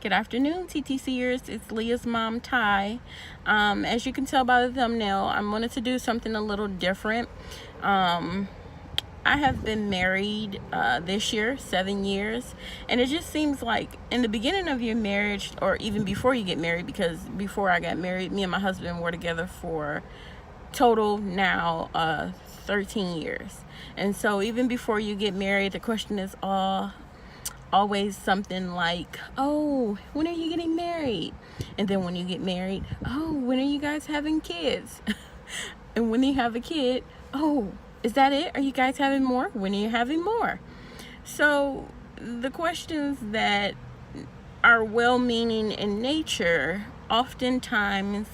Good afternoon, TTCers. It's Leah's mom, Ty. As you can tell by the thumbnail, I wanted to do something a little different. I have been married this year, 7 years, and it just seems like in the beginning of your marriage, or even before you get married, because before I got married, me and my husband were together for total now 13 years. And so even before you get married, the question is always something like, oh, when are you getting married? And then when you get married, oh, when are you guys having kids? And when you have a kid, oh, is that it? Are you guys having more? When are you having more? So the questions that are well-meaning in nature oftentimes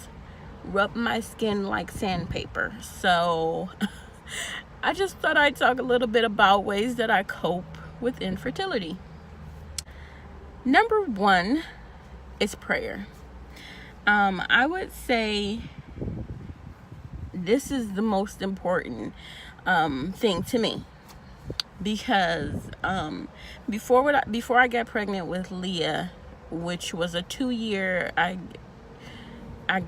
rub my skin like sandpaper. So I just thought I'd talk a little bit about ways that I cope with infertility. Number one is prayer. I would say this is the most important thing to me, because before I got pregnant with Leah, which was a 2-year, I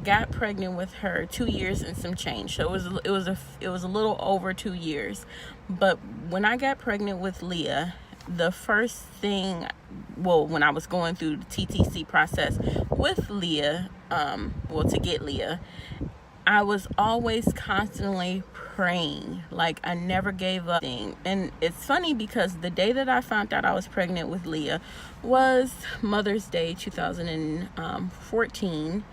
got pregnant with her 2 years and some change. So it was a little over 2 years. But when I got pregnant with Leah, the first thing, when I was going through the TTC process with Leah, to get Leah, I was always constantly praying. Like, I never gave up. And it's funny because the day that I found out I was pregnant with Leah was Mother's Day 2014.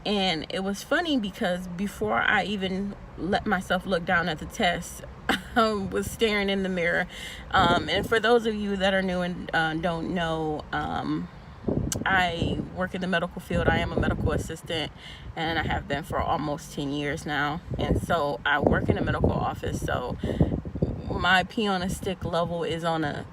And it was funny because before I even let myself look down at the test, I was staring in the mirror. And for those of you that are new and don't know, I work in the medical field. I am a medical assistant, and I have been for almost 10 years now. And so I work in a medical office. So my pee on a stick level is on a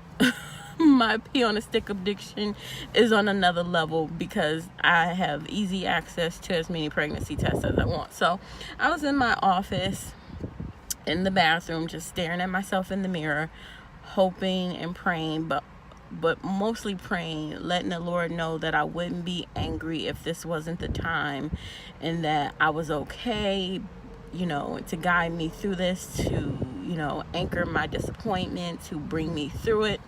my pee on a stick addiction is on another level, because I have easy access to as many pregnancy tests as I want. So I was in my office in the bathroom, just staring at myself in the mirror, hoping and praying, but mostly praying, letting the Lord know that I wouldn't be angry if this wasn't the time, and that I was okay, to guide me through this, to, anchor my disappointment, to bring me through it.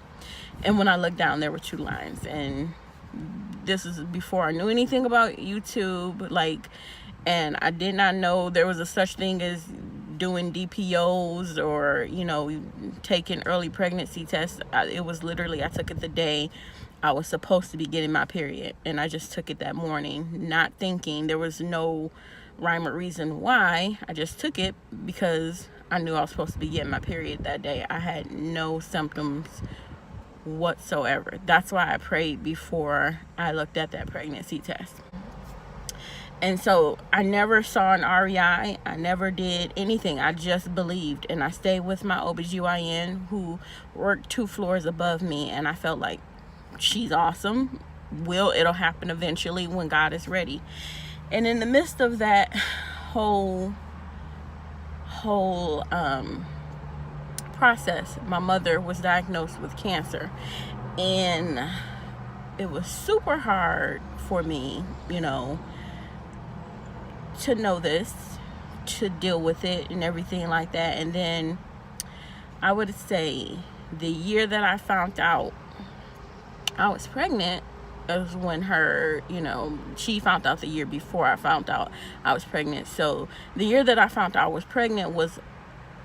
And when I looked down, there were 2 lines. And this is before I knew anything about YouTube, and I did not know there was a such thing as doing DPOs or, taking early pregnancy tests. It was literally, I took it the day I was supposed to be getting my period. And I just took it that morning, not thinking. There was no rhyme or reason why. I just took it because I knew I was supposed to be getting my period that day. I had no symptoms whatsoever. That's why I prayed before I looked at that pregnancy test. And so I never saw an REI. I never did anything. I just believed. And I stayed with my OBGYN, who worked 2 floors above me. And I felt like, she's awesome. It'll happen eventually when God is ready. And in the midst of that whole process, my mother was diagnosed with cancer. And it was super hard for me, to know this, to deal with it and everything like that. And then I would say the year that I found out I was pregnant was when she found out the year before I found out I was pregnant. So the year that I found out I was pregnant was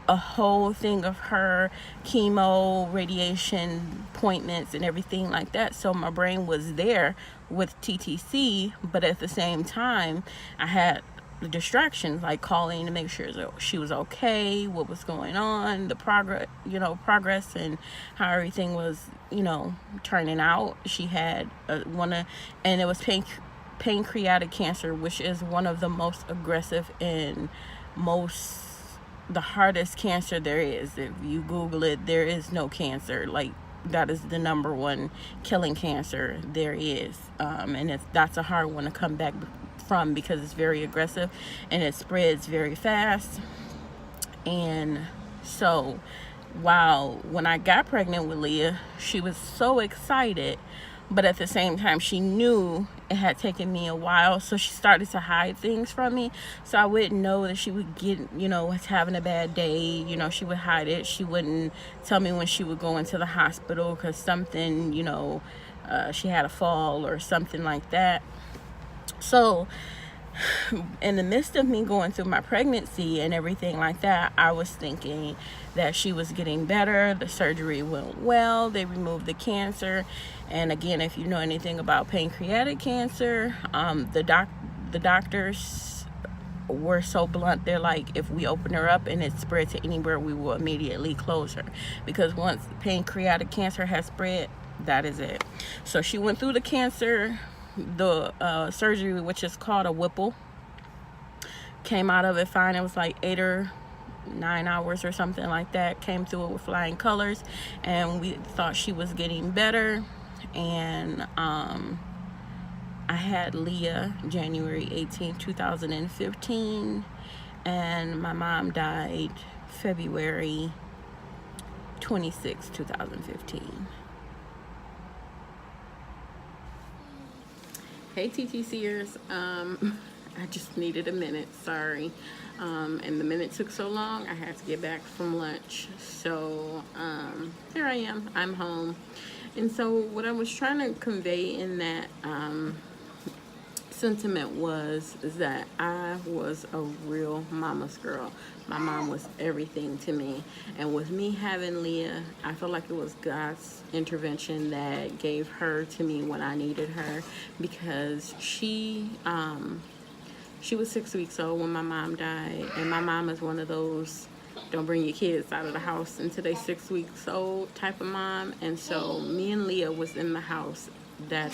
a whole thing of her chemo, radiation, appointments, and everything like that. So my brain was there with TTC, but at the same time, I had the distractions, like calling to make sure she was okay, what was going on, the progress, and how everything was, turning out. She had and it was pancreatic cancer, which is one of the most aggressive and the hardest cancer there is. If you Google it, there is no cancer. That is the number one killing cancer there is. And that's a hard one to come back from, because it's very aggressive and it spreads very fast. And so when I got pregnant with Leah, she was so excited, but at the same time she knew it had taken me a while, so she started to hide things from me, so I wouldn't know that she would get, was having a bad day. She would hide it. She wouldn't tell me when she would go into the hospital because something, she had a fall or something like that. So in the midst of me going through my pregnancy and everything like that, I was thinking that she was getting better. The surgery went well. They removed the cancer. And again, if you know anything about pancreatic cancer, the doctors were so blunt. They're like, if we open her up and it spread to anywhere, we will immediately close her, because once pancreatic cancer has spread, that is it. So she went through the cancer, the surgery, which is called a Whipple, came out of it fine. It was like 8 or 9 hours or something like that. Came through it with flying colors, and we thought she was getting better. And I had Leah January 18, 2015, and my mom died February 26, 2015. Hey TTCers, I just needed a minute, sorry. And the minute took so long, I had to get back from lunch. So here I am, I'm home. And so what I was trying to convey in that sentiment is that I was a real mama's girl. My mom was everything to me. And with me having Leah, I feel like it was God's intervention that gave her to me when I needed her, because she was 6 weeks old when my mom died. And my mom is one of those don't bring your kids out of the house until they 6 weeks old type of mom. And so me and Leah was in the house that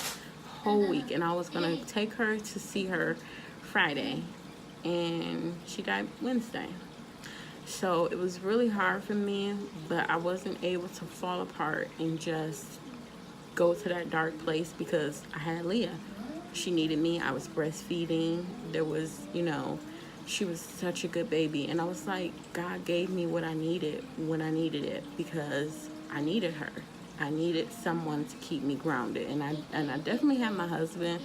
whole week, and I was gonna take her to see her Friday, and she died Wednesday. So it was really hard for me, but I wasn't able to fall apart and just go to that dark place because I had Leah. She needed me. I was breastfeeding. There was, she was such a good baby. And I was like, God gave me what I needed when I needed it, because I needed her. I needed someone to keep me grounded. And I definitely had my husband,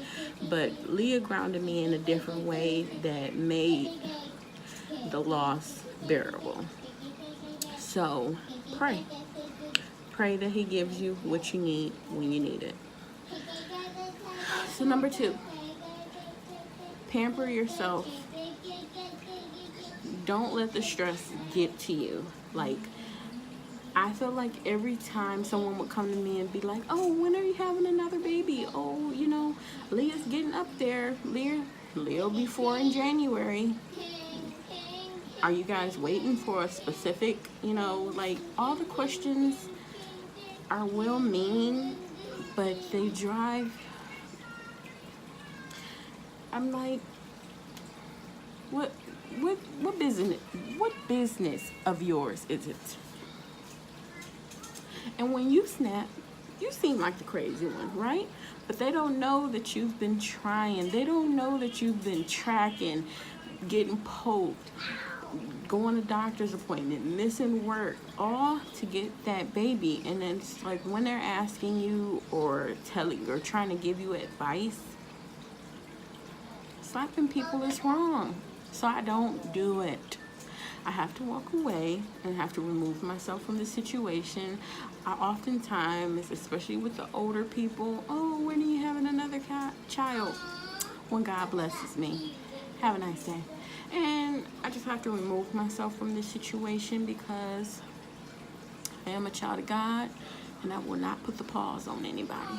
but Leah grounded me in a different way that made the loss bearable. So pray. Pray that he gives you what you need when you need it. So number 2, pamper yourself. Don't let the stress get to you. Like, I feel like every time someone would come to me and be like, oh, when are you having another baby? Oh, Leah's getting up there. Leah will be 4 in January. Are you guys waiting for a specific, like, all the questions are well-meaning, but they drive. I'm like, what business of yours is it? And when you snap, you seem like the crazy one, right? But they don't know that you've been trying. They don't know that you've been tracking, getting poked, going to doctor's appointment, missing work, all to get that baby. And then it's like when they're asking you or trying to give you advice, slapping people is wrong. So I don't do it. I have to walk away and have to remove myself from the situation. I oftentimes, especially with the older people, oh, when are you having another child? When God blesses me. Have a nice day. And I just have to remove myself from this situation because I am a child of God, and I will not put the pause on anybody.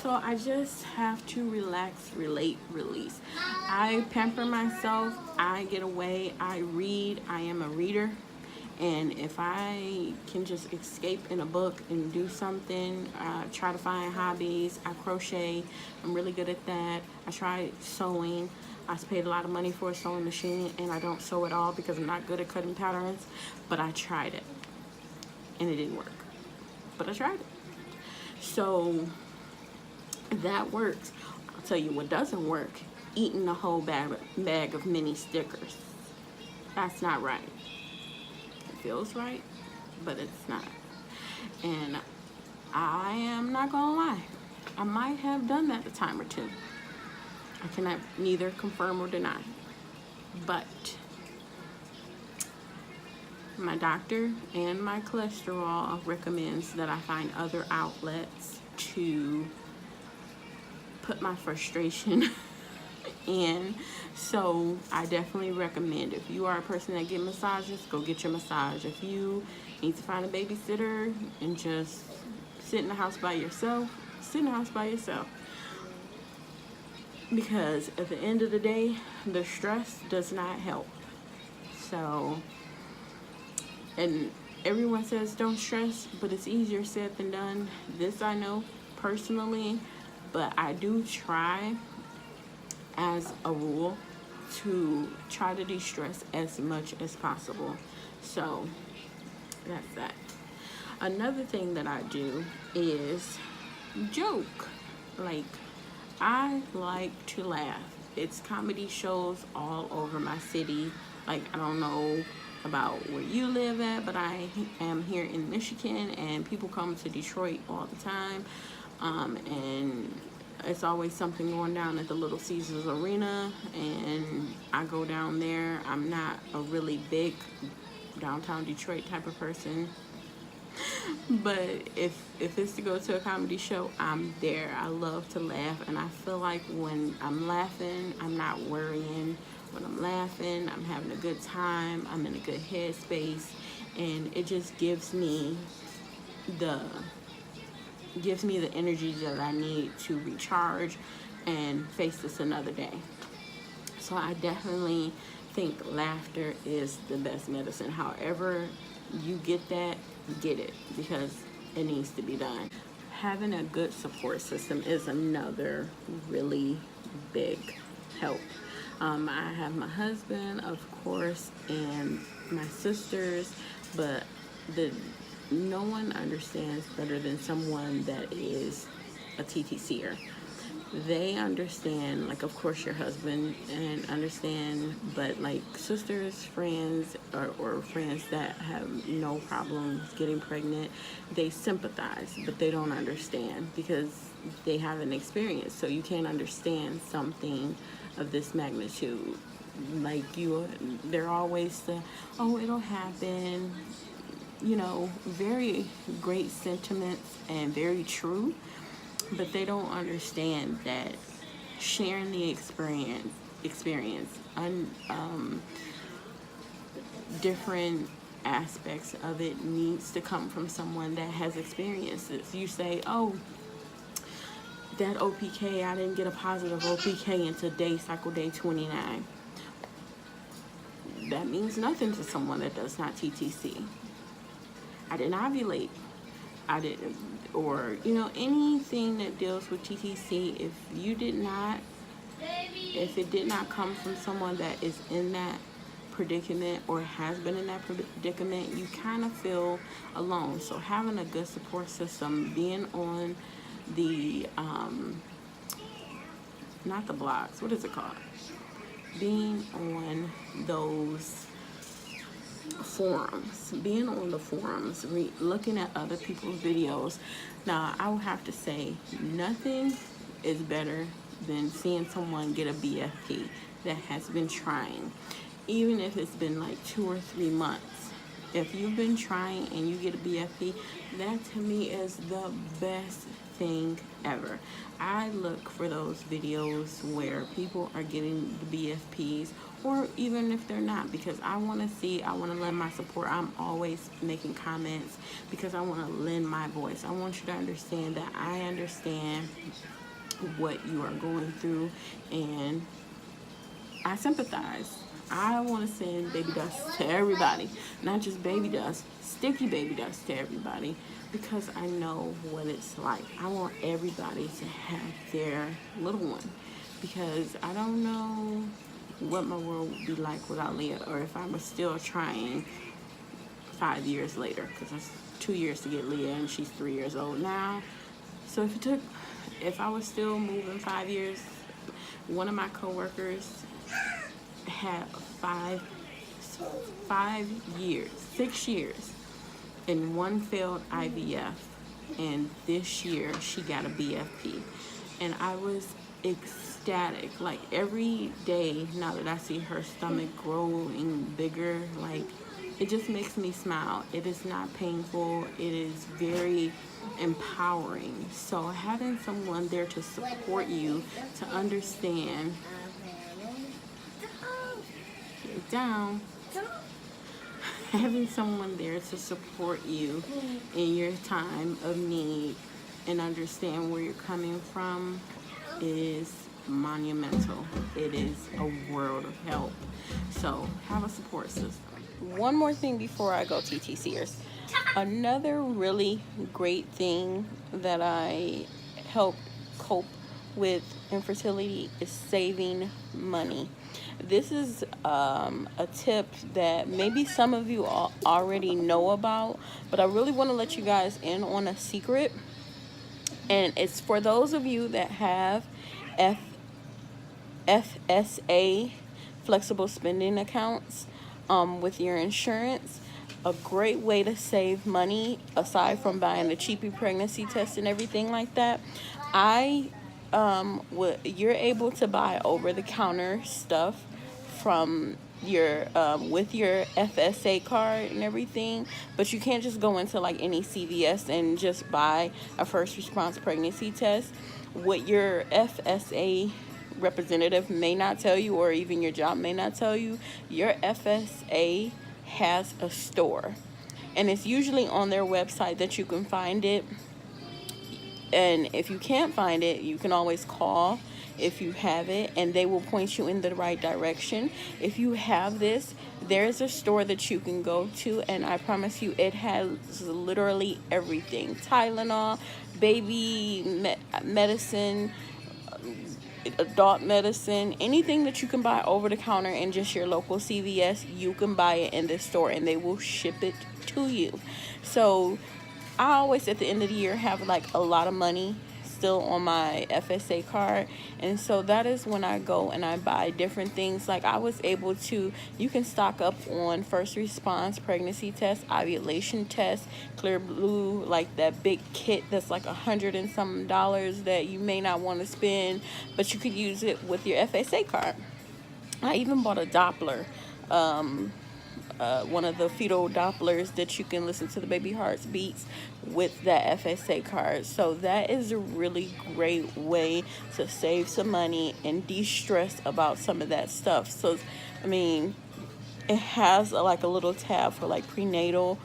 So I just have to relax, relate, release. I pamper myself. I get away. I read. I am a reader. And if I can just escape in a book and do something, try to find hobbies. I crochet. I'm really good at that. I tried sewing. I paid a lot of money for a sewing machine, and I don't sew at all because I'm not good at cutting patterns. But I tried it, and it didn't work. But I tried it. So that works. I'll tell you what doesn't work. Eating a whole bag of mini stickers. That's not right. It feels right, but it's not. And I am not gonna lie, I might have done that a time or two. I cannot neither confirm or deny. But my doctor and my cholesterol recommends that I find other outlets to put my frustration in. So I definitely recommend, if you are a person that get massages, go get your massage. If you need to find a babysitter and just sit in the house by yourself, sit in the house by yourself. Because at the end of the day, the stress does not help. So, and everyone says don't stress, but it's easier said than done. This I know personally, but I do try as a rule to try to de-stress as much as possible. So that's that. Another thing that I do is joke. Like, I like to laugh. It's comedy shows all over my city. Like, I don't know about where you live at, but I am here in Michigan, and people come to Detroit all the time. And it's always something going down at the Little Caesars Arena, and I go down there. I'm not a really big downtown Detroit type of person, but if it's to go to a comedy show, I'm there. I love to laugh, and I feel like when I'm laughing, I'm not worrying. When I'm laughing, I'm having a good time. I'm in a good headspace, and it just gives me the energy that I need to recharge and face this another day. So I definitely think laughter is the best medicine. However you get that, get it, because it needs to be done. Having a good support system is another really big help. I have my husband, of course, and my sisters, but no one understands better than someone that is a TTCer. They understand, like, of course, your husband and understand, but like sisters, friends, or friends that have no problem getting pregnant, they sympathize, but they don't understand because they haven't experienced. So you can't understand something of this magnitude. Like, they're always the, oh, it'll happen. You know, very great sentiments and very true, but they don't understand that sharing the experience, different aspects of it needs to come from someone that has experienced this. You say, oh, that OPK, I didn't get a positive OPK until cycle day 29. That means nothing to someone that does not TTC. I didn't ovulate. I didn't, or, you know, anything that deals with TTC, if it did not come from someone that is in that predicament or has been in that predicament, you kind of feel alone. So having a good support system, being on the, not the blogs, what is it called? Being on those forums, looking at other people's videos. Now, I would have to say nothing is better than seeing someone get a BFP that has been trying, even if it's been like 2 or 3 months. If you've been trying and you get a BFP, that to me is the best thing ever. I look for those videos where people are getting the BFPs, or even if they're not, because I want to lend my support. I'm always making comments because I want to lend my voice. I want you to understand that I understand what you are going through, and I sympathize. I want to send baby dust to everybody, not just baby dust, sticky baby dust to everybody, because I know what it's like. I want everybody to have their little one, because I don't know what my world would be like without Leah, or if I was still trying 5 years later, because it's 2 years to get Leah and she's 3 years old now. So if I was still moving 5 years, one of my coworkers had 6 years in one failed IVF and this year she got a BFP, and I was ecstatic. Like every day now that I see her stomach growing bigger, like it just makes me smile. It is not painful. It is very empowering. So having someone there to support you, to understand, get down, having someone there to support you in your time of need and understand where you're coming from is monumental. It is a world of help. So have a support system. One more thing before I go, TTCers. Another really great thing that I help cope with infertility is saving money. This is a tip that maybe some of you already know about, but I really want to let you guys in on a secret. And it's for those of you that have FSA, flexible spending accounts, with your insurance. A great way to save money, aside from buying the cheapy pregnancy test and everything like that, you're able to buy over-the-counter stuff from your with your FSA card and everything, but you can't just go into like any CVS and just buy a first response pregnancy test. What your FSA representative may not tell you, or even your job may not tell you, your FSA has a store, and it's usually on their website that you can find it. And if you can't find it, you can always call if you have it, and they will point you in the right direction. If you have this, there's a store that you can go to, and I promise you it has literally everything: Tylenol, baby medicine, adult medicine, anything that you can buy over the counter in just your local CVS, you can buy it in this store and they will ship it to you. So I always at the end of the year have like a lot of money still on my FSA card, and so that is when I go and I buy different things. Like I was able to, you can stock up on first response pregnancy test, ovulation test, Clear Blue, like that big kit that's like $100 and some that you may not want to spend, but you could use it with your FSA card. I even bought a Doppler, one of the fetal Dopplers that you can listen to the baby heart's beats with that FSA card. So that is a really great way to save some money and de-stress about some of that stuff. So, I mean, it has like a little tab for like prenatal,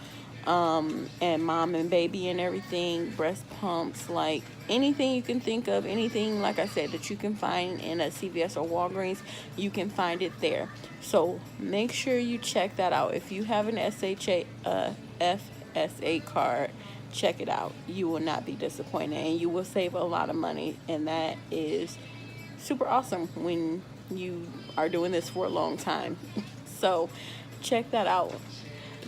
and mom and baby and everything, breast pumps, like anything you can think of, anything, like I said, that you can find in a CVS or Walgreens, you can find it there. So make sure you check that out. If you have an FSA card, check it out. You will not be disappointed, and you will save a lot of money, and that is super awesome when you are doing this for a long time. So check that out.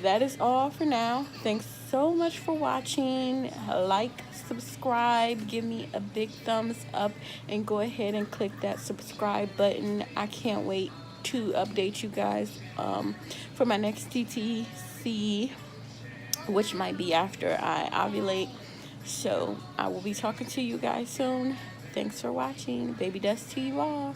That is all for now. Thanks so much for watching. Like, subscribe, give me a big thumbs up, and go ahead and click that subscribe button. I can't wait to update you guys for my next TTC, which might be after I ovulate. So I will be talking to you guys soon. Thanks for watching. Baby dust to you all.